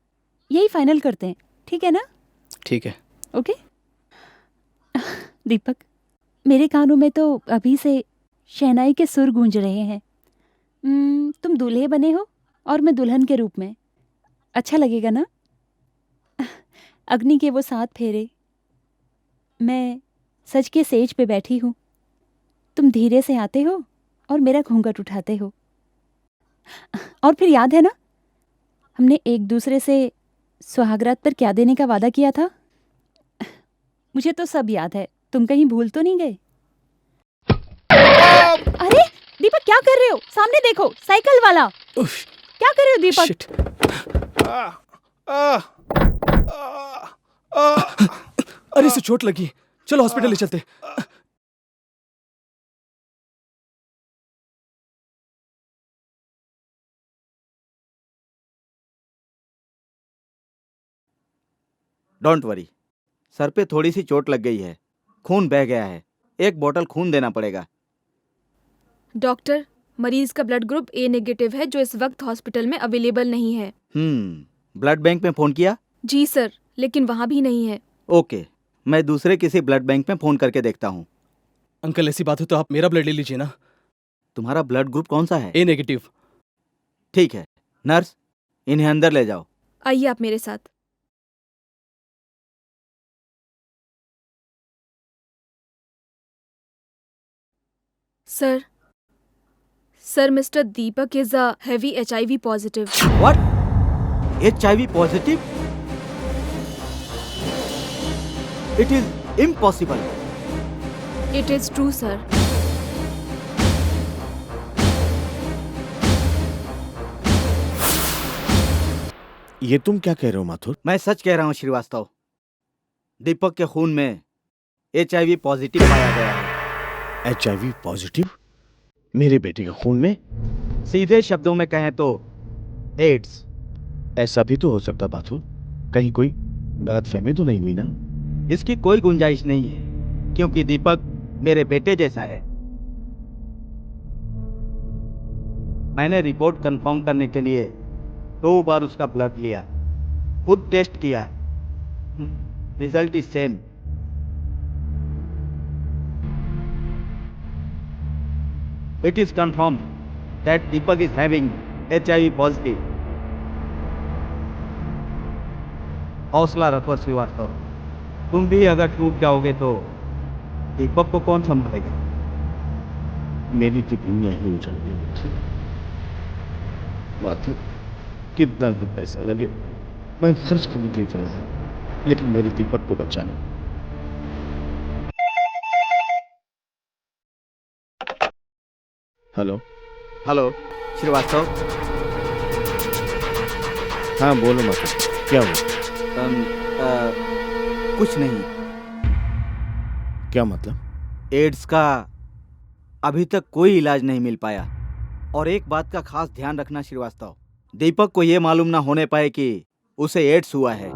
यही फाइनल करते हैं, ठीक है ना? ठीक है। ओके। दीपक, मेरे कानों में तो अभी से शहनाई के सुर गूंज रहे हैं। तुम दूल्हे बने हो और मैं दुल्हन के रूप में। अच्छा लगेगा ना? अग्नि के वो 7 फेरे, मैं सज के सेज पे बैठी हूँ, तुम धीरे से आते हो और मेरा घूंघट उठाते हो। और फिर याद है ना, हमने एक दूसरे से सुहागरात पर क्या देने का वादा किया था? मुझे तो सब याद है, तुम कहीं भूल तो नहीं गए? अरे दीपक, क्या कर रहे हो? सामने देखो, साइकिल वाला। उफ, क्या कर रहे हो दीपक? शिट। अरे इसे चोट लगी, चलो हॉस्पिटल ले चलते। डोंट वरी, सर पे थोड़ी सी चोट लग गई है, खून बह गया है, 1 बोतल खून देना पड़ेगा। डॉक्टर, मरीज का ब्लड ग्रुप ए नेगेटिव है, जो इस वक्त हॉस्पिटल में अवेलेबल नहीं है। ब्लड बैंक में फोन किया? जी सर, लेकिन वहाँ भी नहीं है। ओके, मैं दूसरे किसी ब्लड बैंक में फोन करके देखता हूँ। अंकल ऐसी बात हो तो आप मेरा ब्लड ले लीजिए ना। तुम्हारा ब्लड ग्रुप कौन सा है? ए नेगेटिव। ठीक है, नर्स इन्हें अंदर ले जाओ। आइए आप मेरे साथ। Sir, mister Deepak is a heavy HIV positive. What? HIV positive? It is impossible. It is true sir. ये तुम क्या कह रहे हो माथुर? मैं सच कह रहा हूँ श्रीवास्तव, दीपक के खून में HIV पॉजिटिव पाया गया है। HIV positive? मेरे बेटे के खून में? सीधे शब्दों में कहें तो एड्स। ऐसा भी तो हो सकता माथुर, कहीं कोई गलतफहमी तो नहीं हुई ना? इसकी कोई गुंजाइश नहीं है, क्योंकि दीपक मेरे बेटे जैसा है। मैंने रिपोर्ट कंफर्म करने के लिए 2 बार उसका ब्लड लिया, खुद टेस्ट किया, result is same. It is confirmed that Deepak is having HIV positive. हौसला रखो श्रीवास्तव, तुम भी अगर टूट जाओगे तो दीपक को कौन संभालेगा? मेरी तो दुनिया ही उजड़ गई। माथुर, कितना भी पैसा लगे मैं खर्च करने के लिए, लेकिन मेरे दीपक को बचाना। Hello hello Srivastava. हाँ बोलो माथुर, क्या हुआ? कुछ नहीं। क्या मतलब? एड्स का अभी तक कोई इलाज नहीं मिल पाया, और एक बात का खास ध्यान रखना श्रीवास्तव, दीपक को यह मालूम ना होने पाए कि उसे एड्स हुआ है,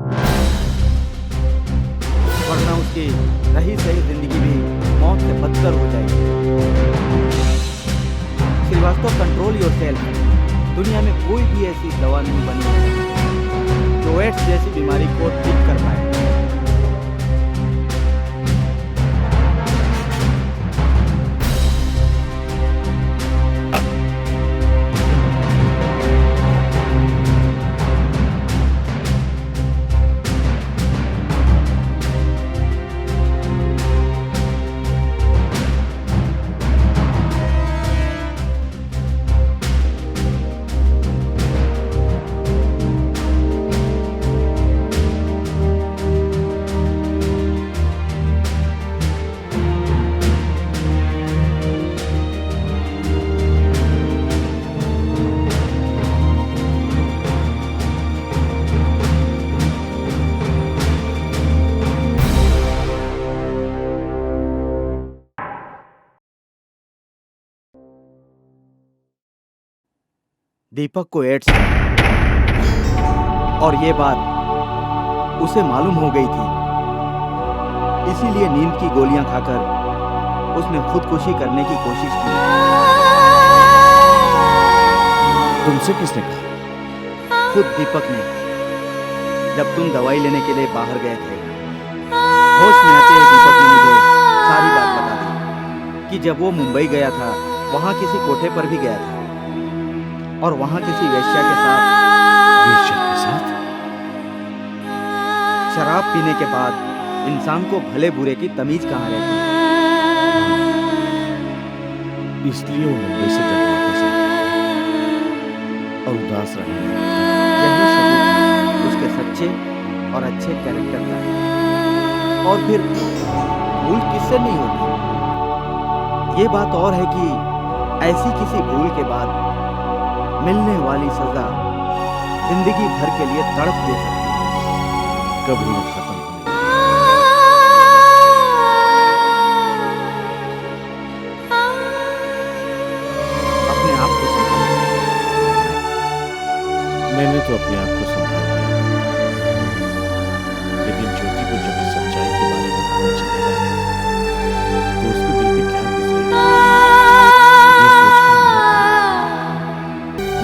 वरना उसकी रही सही जिंदगी भी मौत से बदतर हो जाएगी। Srivastava, control yourself. दुनिया में कोई भी ऐसी दवा नहीं बनी है जो एड्स जैसी बीमारी को ठीक कर पाए। दीपक को एड्स है और ये बात उसे मालूम हो गई थी। इसीलिए नींद की गोलियां खाकर उसने खुदकुशी करने की कोशिश की। तुमसे किसने कहा? खुद दीपक ने, जब तुम दवाई लेने के लिए बाहर गए थे। होश में आते ही दीपक ने मुझे सारी बात बता दी कि जब वो मुंबई गया था, वहां किसी कोठे पर भी गया था और वहां किसी वेश्या के साथ शराब पीने के बाद इंसान को भले बुरे की तमीज कहाँ रहती है। इसलिए वो मुंबई से जब वापस आया और उदास रहने लगा। यही सबूत उसके सच्चे और अच्छे कैरेक्टर का है। और फिर भूल किससे नहीं होती। ये बात और है कि ऐसी किसी भूल के बाद मिलने वाली सजा जिंदगी भर के लिए तड़प दे सकती है। कभी न खत्म होने। अपने आप को संभालो। मैंने तो अपने आप को संभाल लिया, लेकिन ज्योति को जब इस सच्चाई के बारे में पता चलेगा तो उसके दिल पे क्या गुजरेगा, ये सोचकर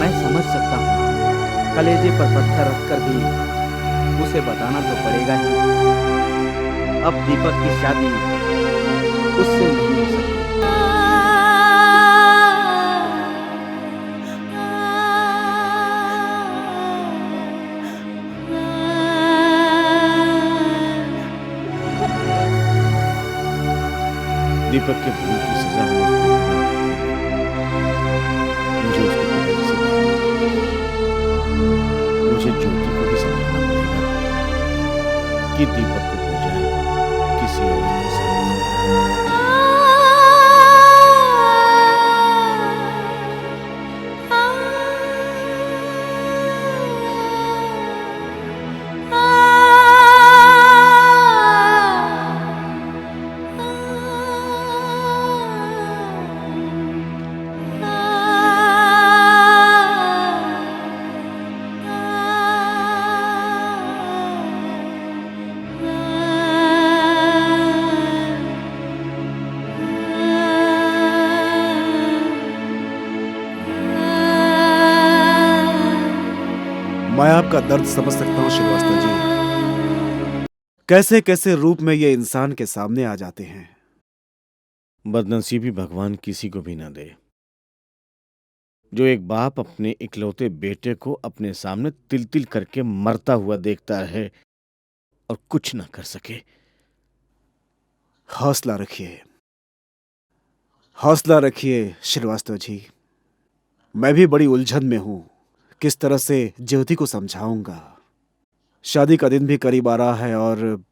मैं समझ सकता हूँ। कलेजे पर पत्थर रखकर भी उसे बताना तो पड़ेगा ही। अब दीपक की शादी उससे नहीं हो सकती। दीपक के भूल की सजा हम उसको मुझे उसके पिताजी से बात करनी है। मुझे ज्योति को भी समझाना पड़ेगा कि दीपक को हो जाए किसी और के साथ। मैं आपका दर्द समझ सकता हूं श्रीवास्तव जी। कैसे कैसे रूप में ये इंसान के सामने आ जाते हैं। बदनसीबी भगवान किसी को भी ना दे जो एक बाप अपने इकलौते बेटे को अपने सामने तिल तिल करके मरता हुआ देखता है और कुछ ना कर सके। हौसला रखिए, हौसला रखिए श्रीवास्तव जी। मैं भी बड़ी उलझन में हूं, किस तरह से ज्योति को समझाऊंगा। शादी का दिन भी करीब आ रहा है और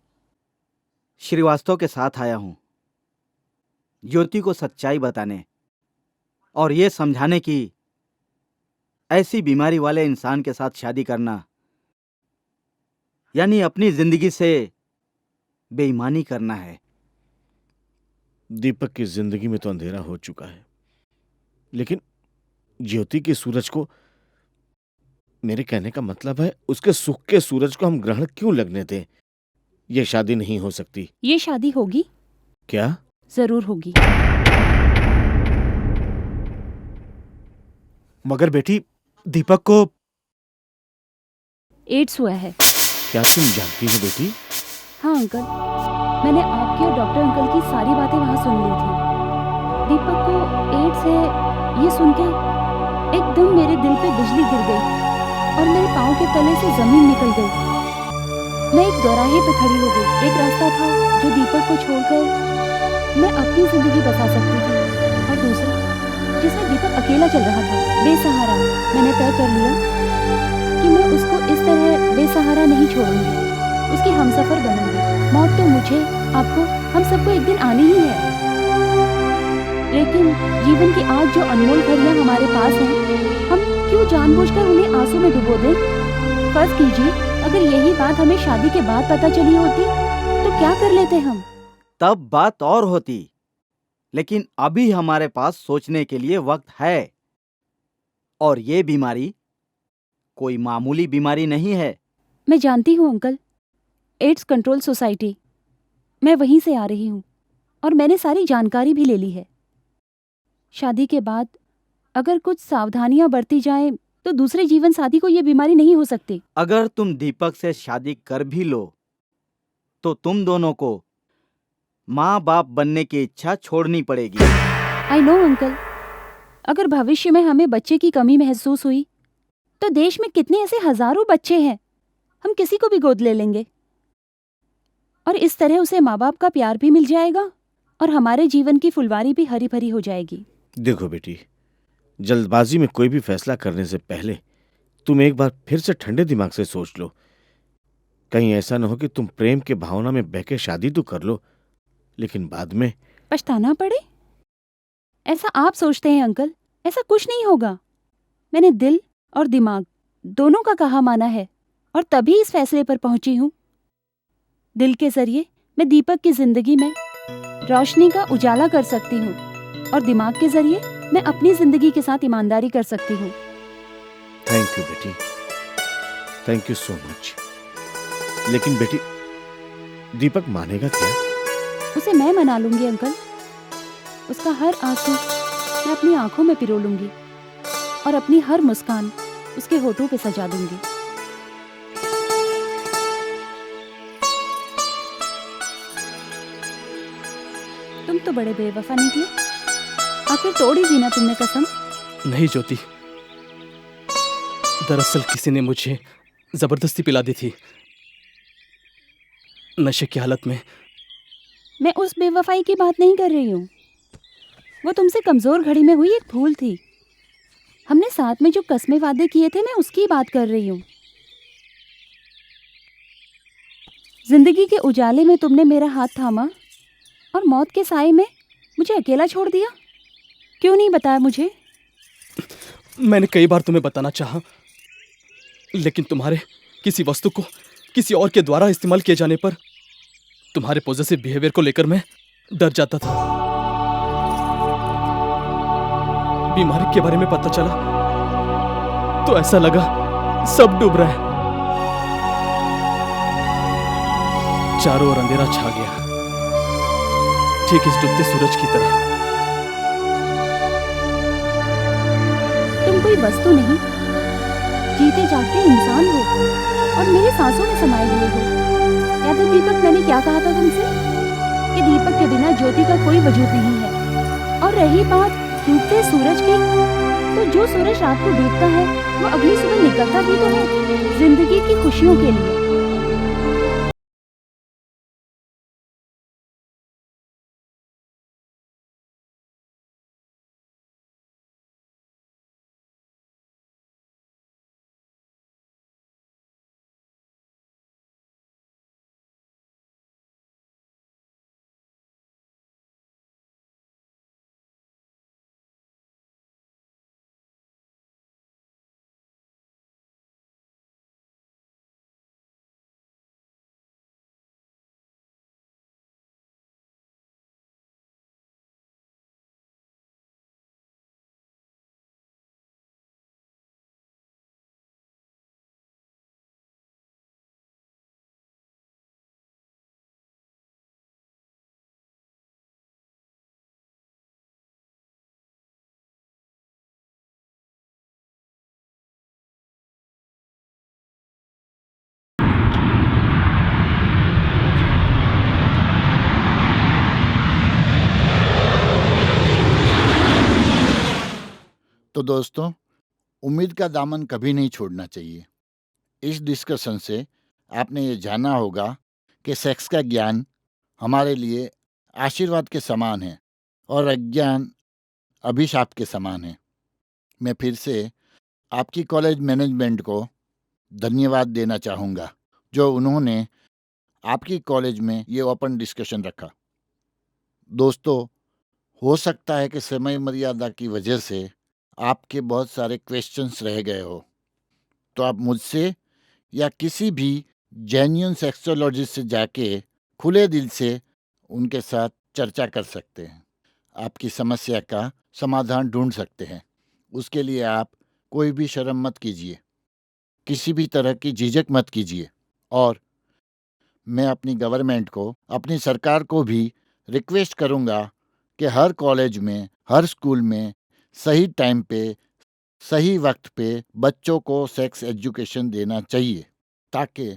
श्रीवास्तव के साथ आया हूं ज्योति को सच्चाई बताने और ये समझाने की ऐसी बीमारी वाले इंसान के साथ शादी करना यानी अपनी जिंदगी से बेईमानी करना है। दीपक की जिंदगी में तो अंधेरा हो चुका है, लेकिन ज्योति के सूरज को, मेरे कहने का मतलब है उसके सुख के सूरज को हम ग्रहण क्यों लगने दें? यह शादी नहीं हो सकती। ये शादी होगी, क्या? जरूर होगी। मगर बेटी, दीपक को एड्स हुआ है। क्या तुम जानती हो बेटी? हाँ अंकल, मैंने आपके और डॉक्टर अंकल की सारी बातें वहाँ सुन ली थी। दीपक को एड्स है ये सुन के एकदम मेरे दिल पे बिजली गिर गई और मेरे पाँव के तले से जमीन निकल गई। मैं एक दौराहे पे खड़ी हो गई। एक रास्ता था जो दीपक को छोड़कर मैं अपनी जिंदगी बसा सकती थी, और दूसरा जिसमें दीपक अकेला चल रहा था, बेसहारा। मैंने तय कर लिया कि मैं उसको इस तरह बेसहारा नहीं छोड़ूंगी, उसकी हमसफर बनूंगी। मौत तो मुझे, आपको, हम सबको एक दिन आनी ही है, लेकिन जीवन की आज जो अनमोल घड़ियां हमारे पास हैं, हम क्यों जानबूझकर उन्हें आंसू में डुबो दें? फर्ज कीजिए अगर यही बात हमें शादी के बाद पता चली होती तो क्या कर लेते हम? तब बात और होती, लेकिन अभी हमारे पास सोचने के लिए वक्त है। और ये बीमारी कोई मामूली बीमारी नहीं है। मैं जानती हूँ अंकल, एड्स कंट्रोल सोसाइटी, मैं वहीं से आ रही हूँ और मैंने सारी जानकारी भी ले ली है। शादी के बाद अगर कुछ सावधानियां बरती जाएं तो दूसरे जीवन साथी को ये बीमारी नहीं हो सकती। अगर तुम दीपक से शादी कर भी लो तो तुम दोनों को माँ बाप बनने की इच्छा छोड़नी पड़ेगी। आई नो अंकल, अगर भविष्य में हमें बच्चे की कमी महसूस हुई तो देश में कितने ऐसे हजारों बच्चे हैं, हम किसी को भी गोद ले लेंगे और इस तरह उसे माँ बाप का प्यार भी मिल जाएगा और हमारे जीवन की फुलवारी भी हरी भरी हो जाएगी। देखो बेटी, जल्दबाजी में कोई भी फैसला करने से पहले तुम एक बार फिर से ठंडे दिमाग से सोच लो। कहीं ऐसा न हो कि तुम प्रेम के भावना में बहके शादी तो कर लो लेकिन बाद में पछताना पड़े। ऐसा आप सोचते हैं अंकल, ऐसा कुछ नहीं होगा। मैंने दिल और दिमाग दोनों का कहा माना है और तभी इस फैसले पर पहुंची हूँ। दिल के जरिए मैं दीपक की जिंदगी में रोशनी का उजाला कर सकती हूँ और दिमाग के जरिए मैं अपनी जिंदगी के साथ ईमानदारी कर सकती हूँ। थैंक यू बेटी, थैंक यू सो मच। लेकिन बेटी, दीपक मानेगा क्या? उसे मैं मना लूंगी अंकल। उसका हर आंसू मैं अपनी आंखों में पिरो लूंगी और अपनी हर मुस्कान उसके होठों पे सजा दूंगी। तुम तो बड़े बेवफा निकले, आखिर तोड़ ही दी ना तुमने कसम। नहीं ज्योति, दरअसल किसी ने मुझे जबरदस्ती पिला दी थी नशे की हालत में। मैं उस बेवफाई की बात नहीं कर रही हूँ, वो तुमसे कमजोर घड़ी में हुई एक भूल थी। हमने साथ में जो कस्में वादे किए थे, मैं उसकी बात कर रही हूँ। जिंदगी के उजाले में तुमने मेरा हाथ थामा और मौत के साए में मुझे अकेला छोड़ दिया। क्यों नहीं बताया मुझे? मैंने कई बार तुम्हें बताना चाहा, लेकिन तुम्हारे किसी वस्तु को किसी और के द्वारा इस्तेमाल किए जाने पर तुम्हारे पॉजिटिव बिहेवियर को लेकर मैं डर जाता था। बीमारी के बारे में पता चला तो ऐसा लगा सब डूब रहा है। चारों ओर अंधेरा छा गया, ठीक इस डूबते सूरज की तरह। तुम कोई वस्तु नहीं, जीते जागते इंसान हो और मेरी सांसों में समाये हुए हो। याद है दीपक, मैंने क्या कहा था तुमसे कि दीपक के बिना ज्योति का कोई वजूद नहीं है। और रही बात डूबते सूरज की, तो जो सूरज रात को डूबता है वो अगली सुबह निकलता भी तो है जिंदगी की खुशियों के लिए। तो दोस्तों, उम्मीद का दामन कभी नहीं छोड़ना चाहिए। इस डिस्कशन से आपने ये जाना होगा कि सेक्स का ज्ञान हमारे लिए आशीर्वाद के समान है और अज्ञान अभिशाप के समान है। मैं फिर से आपकी कॉलेज मैनेजमेंट को धन्यवाद देना चाहूँगा, जो उन्होंने आपकी कॉलेज में ये ओपन डिस्कशन रखा। दोस्तों, हो सकता है कि समय मर्यादा की वजह से आपके बहुत सारे क्वेश्चंस रह गए हो, तो आप मुझसे या किसी भी जेन्युइन सेक्सोलॉजिस्ट से जाके खुले दिल से उनके साथ चर्चा कर सकते हैं, आपकी समस्या का समाधान ढूंढ सकते हैं। उसके लिए आप कोई भी शर्म मत कीजिए, किसी भी तरह की झिझक मत कीजिए। और मैं अपनी गवर्नमेंट को, अपनी सरकार को भी रिक्वेस्ट करूंगा कि हर कॉलेज में, हर स्कूल में सही टाइम पे, सही वक्त पे बच्चों को सेक्स एजुकेशन देना चाहिए, ताकि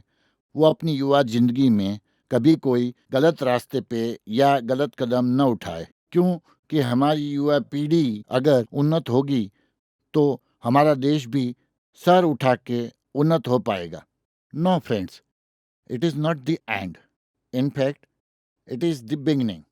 वो अपनी युवा जिंदगी में कभी कोई गलत रास्ते पे या गलत कदम न उठाए। क्यों कि हमारी युवा पीढ़ी अगर उन्नत होगी तो हमारा देश भी सर उठा के उन्नत हो पाएगा। No friends, it is not the end. In fact, it is the beginning.